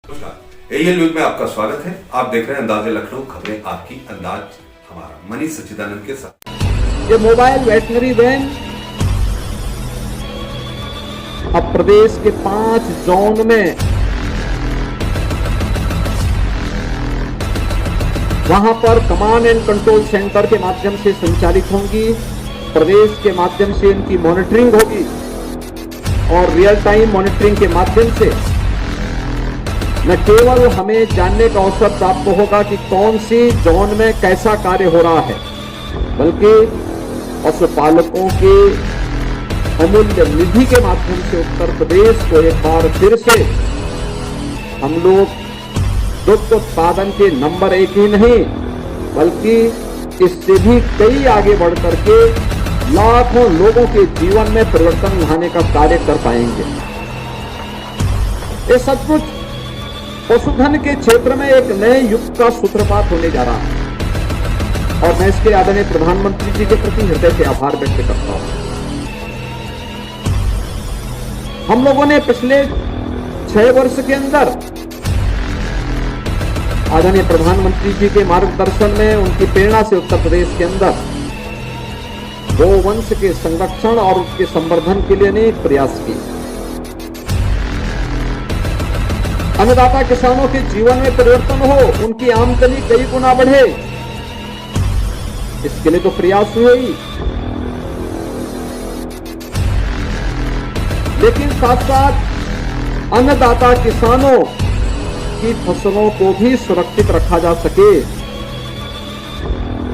नमस्कार, AL news में आपका स्वागत है। आप देख रहे हैं अंदाज़े लखनऊ, खबरें आपकी, अंदाज हमारा। मनीष सच्चिदानंद के साथ। ये मोबाइल वेटनरी वैन अब प्रदेश के 5 जोन में वहां पर कमांड एंड कंट्रोल सेंटर के माध्यम से संचालित होंगी। प्रदेश के माध्यम से इनकी मॉनिटरिंग होगी और रियल टाइम मॉनिटरिंग के माध्यम से न केवल हमें जानने का अवसर प्राप्त होगा कि कौन सी जोन में कैसा कार्य हो रहा है, बल्कि पशुपालकों के अमूल्य निधि के माध्यम से उत्तर प्रदेश को एक बार फिर से हम लोग दुग्ध उत्पादन के नंबर 1 ही नहीं, बल्कि इससे भी कई आगे बढ़ करके लाखों लोगों के जीवन में परिवर्तन लाने का कार्य कर पाएंगे। ये सचमुच पशुधन के क्षेत्र में एक नए युग का सूत्रपात होने जा रहा है और मैं इसके आदरणीय प्रधानमंत्री जी के प्रति हृदय से आभार व्यक्त करता हूं। हम लोगों ने पिछले 6 वर्ष के अंदर आदरणीय प्रधानमंत्री जी के मार्गदर्शन में, उनकी प्रेरणा से उत्तर प्रदेश के अंदर गोवंश के संरक्षण और उसके संवर्धन के लिए अनेक प्रयास किए। अन्नदाता किसानों के जीवन में परिवर्तन हो, उनकी आमदनी कई गुना बढ़े, इसके लिए तो प्रयास हुए ही, लेकिन साथ साथ अन्नदाता किसानों की फसलों को भी सुरक्षित रखा जा सके,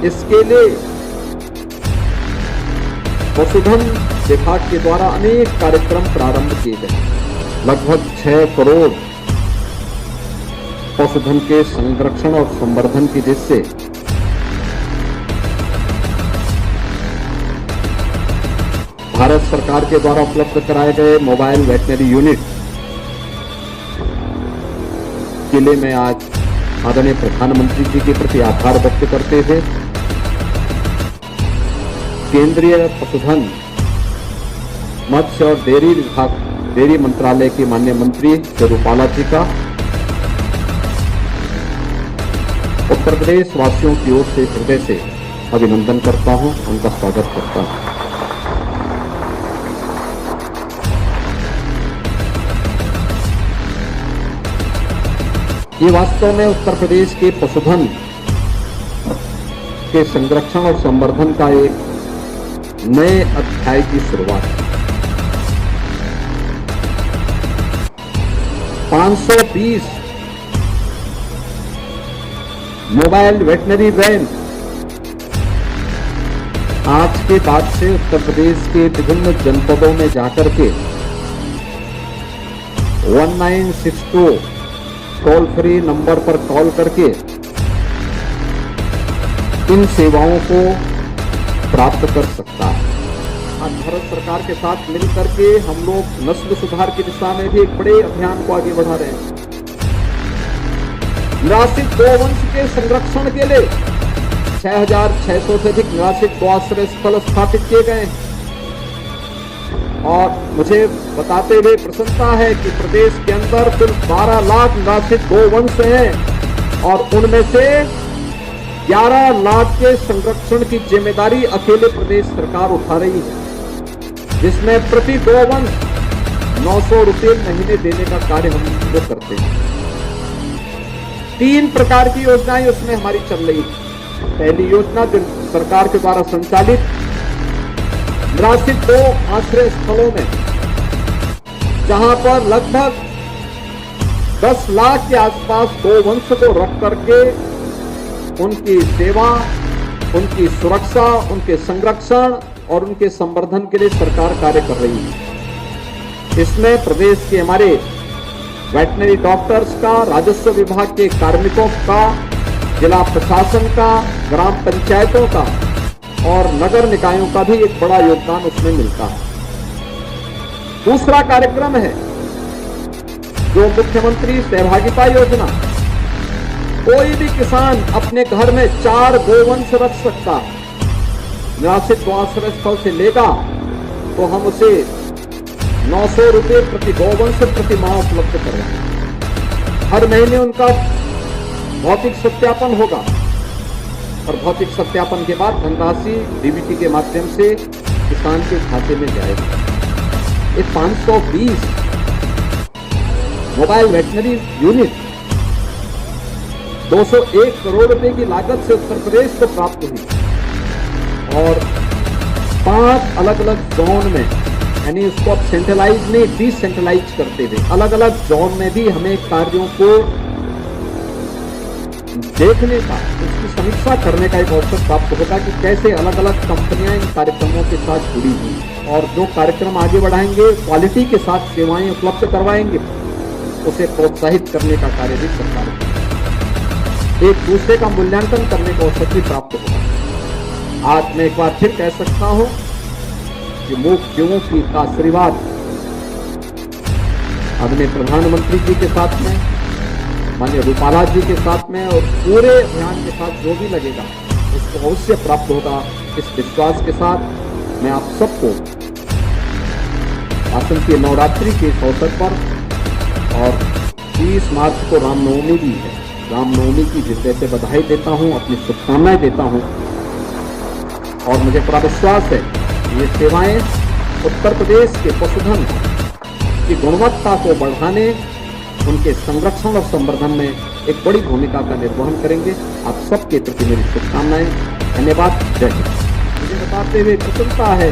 इसके लिए पशुधन विभाग के द्वारा अनेक कार्यक्रम प्रारंभ किए गए। लगभग 6 करोड़ पशुधन के संरक्षण और संवर्धन की दृष्टि से भारत सरकार के द्वारा उपलब्ध कराए गए मोबाइल वेटनरी यूनिट के लिए मैं आज आदरणीय प्रधानमंत्री जी के प्रति आभार व्यक्त करते हुए केंद्रीय पशुधन, मत्स्य और डेयरी मंत्रालय के माननीय मंत्री श्री रूपाला जी का उत्तर प्रदेश वासियों की ओर से हृदय से अभिनंदन करता हूं, उनका स्वागत करता हूं। ये वास्तव में उत्तर प्रदेश के पशुधन के संरक्षण और संवर्धन का एक नए अध्याय की शुरुआत है। 520 मोबाइल वेटनरी वैन आज के बाद से उत्तर प्रदेश के विभिन्न जनपदों में जाकर के 1962 टोल फ्री नंबर पर कॉल करके इन सेवाओं को प्राप्त कर सकता है। आज भारत सरकार के साथ मिलकर के हम लोग नस्ल सुधार की दिशा में भी एक बड़े अभियान को आगे बढ़ा रहे हैं। निराश्रित गोवंश के संरक्षण के लिए 6600 से अधिक निराश्रित गौआश्रय स्थल स्थापित किए गए और मुझे बताते हुए प्रसन्नता है कि प्रदेश के अंदर कुल 12 लाख निराश्रित गोवंश हैं और उनमें से 11 लाख के संरक्षण की जिम्मेदारी अकेले प्रदेश सरकार उठा रही है, जिसमें प्रति गोवंश 900 रुपये महीने देने का कार्य हम लोग करते हैं। 3 प्रकार की योजनाएं उसमें हमारी चल रही है। पहली योजना जो सरकार के द्वारा संचालित निराश्रित 2 आश्रय स्थलों में, जहां पर लगभग 10 लाख के आसपास गोवंश को रख करके उनकी सेवा, उनकी सुरक्षा, उनके संरक्षण और उनके संवर्धन के लिए सरकार कार्य कर रही है। इसमें प्रदेश के हमारे वेटनरी डॉक्टर्स का, राजस्व विभाग के कार्मिकों का, जिला प्रशासन का, ग्राम पंचायतों का और नगर निकायों का भी एक बड़ा योगदान उसमें मिलता है। दूसरा कार्यक्रम है जो मुख्यमंत्री सहभागिता योजना। कोई भी किसान अपने घर में 4 गोवंश रख सकता है। निराश्रित गौआश्रय स्थल से लेगा तो हम उसे 900 रुपये प्रति गोवंश प्रति माह उपलब्ध करवाएंगे। हर महीने उनका भौतिक सत्यापन होगा और भौतिक सत्यापन के बाद धनराशि डीबीटी के माध्यम से किसान के खाते में जाएगी। ये 520 मोबाइल वेटनरी यूनिट 201 करोड़ रुपए की लागत से उत्तर प्रदेश को प्राप्त हुई और 5 अलग अलग जोन में, यानी उसको अब सेंट्रलाइज नहीं डिसेंट्रलाइज करते हुए अलग अलग जोन में भी हमें कार्यों को देखने का, उसकी समीक्षा करने का एक अवसर प्राप्त होगा कि कैसे अलग अलग कंपनियां इन कार्यक्रमों के साथ जुड़ी हुई और जो कार्यक्रम आगे बढ़ाएंगे, क्वालिटी के साथ सेवाएं उपलब्ध करवाएंगे, उसे प्रोत्साहित करने का कार्य भी सरकार करेगी। एक दूसरे का मूल्यांकन करने का अवसर भी प्राप्त होगा। आज मैं एक बार फिर कह सकता हूं कि मूक जीवों की का आशीर्वाद आदरणीय प्रधानमंत्री जी के साथ में, माननीय रूपाला जी के साथ में और पूरे अभियान के साथ जो भी लगेगा उसको अवश्य प्राप्त होगा। इस विश्वास के साथ मैं आप सबको आसन की नवरात्रि के इस अवसर पर और 30 मार्च को रामनवमी भी है, रामनवमी की हृदय से बधाई देता हूं, अपनी शुभकामनाएं देता हूं और मुझे पूरा विश्वास है कि ये सेवाएं उत्तर प्रदेश के पशुधन की गुणवत्ता को बढ़ाने, उनके संरक्षण और संवर्धन में एक बड़ी भूमिका का निर्वहन करेंगे। आप सबके प्रति मेरी शुभकामनाएं। धन्यवाद। जय हिंद। मुझे बताते हुए प्रसन्नता है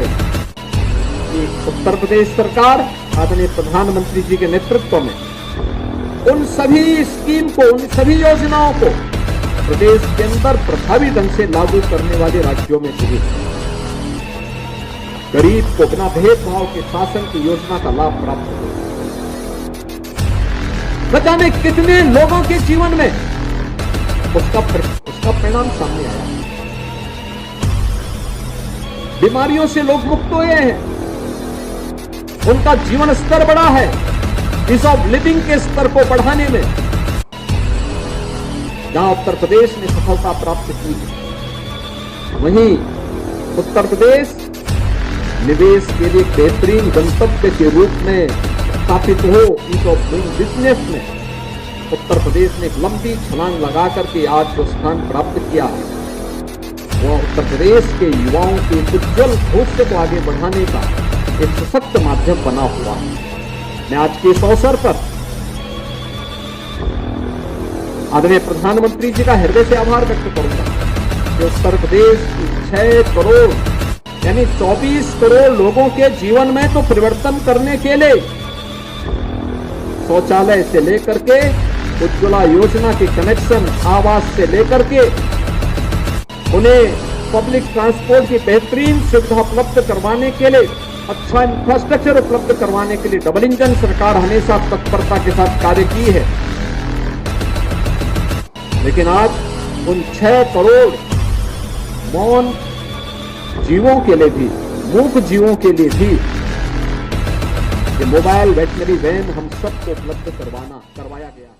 कि उत्तर प्रदेश सरकार आदरणीय प्रधानमंत्री जी के नेतृत्व में उन सभी स्कीम को, उन सभी योजनाओं को प्रदेश के अंदर प्रभावी ढंग से लागू करने वाले राज्यों में से एक है। गरीब को बिना भेदभाव के शासन की योजना का लाभ प्राप्त हो। न जाने कितने लोगों के जीवन में उसका परिणाम सामने आया। बीमारियों से लोग मुक्त हुए हैं, उनका जीवन स्तर बढ़ा है। ईज ऑफ लिविंग के स्तर को बढ़ाने में जहां उत्तर प्रदेश ने सफलता प्राप्त की है, वहीं उत्तर प्रदेश निवेश के लिए बेहतरीन गंतव्य के रूप में स्थापित हो। ईज ऑफ डूइंग बिजनेस में उत्तर प्रदेश ने एक लंबी छलांग लगा करके आज जो स्थान प्राप्त किया है, वह उत्तर प्रदेश के युवाओं के उज्जवल भविष्य को आगे बढ़ाने का एक सशक्त माध्यम बना हुआ है। मैं आज के इस अवसर पर आदरणीय प्रधानमंत्री जी का हृदय से आभार व्यक्त करूंगा कि उत्तर प्रदेश की 6 करोड़ यानी 24 करोड़ लोगों के जीवन में तो परिवर्तन करने के लिए शौचालय से लेकर के उज्ज्वला योजना के कनेक्शन, आवास से लेकर के उन्हें पब्लिक ट्रांसपोर्ट की बेहतरीन सुविधा उपलब्ध करवाने के लिए, अच्छा इंफ्रास्ट्रक्चर उपलब्ध करवाने के लिए डबल इंजन सरकार हमेशा तत्परता के साथ कार्य की है। लेकिन आज उन 6 करोड़ मौन जीवों के लिए भी, मूक जीवों के लिए भी ये मोबाइल वेटनरी वैन हम सबको उपलब्ध करवाया गया।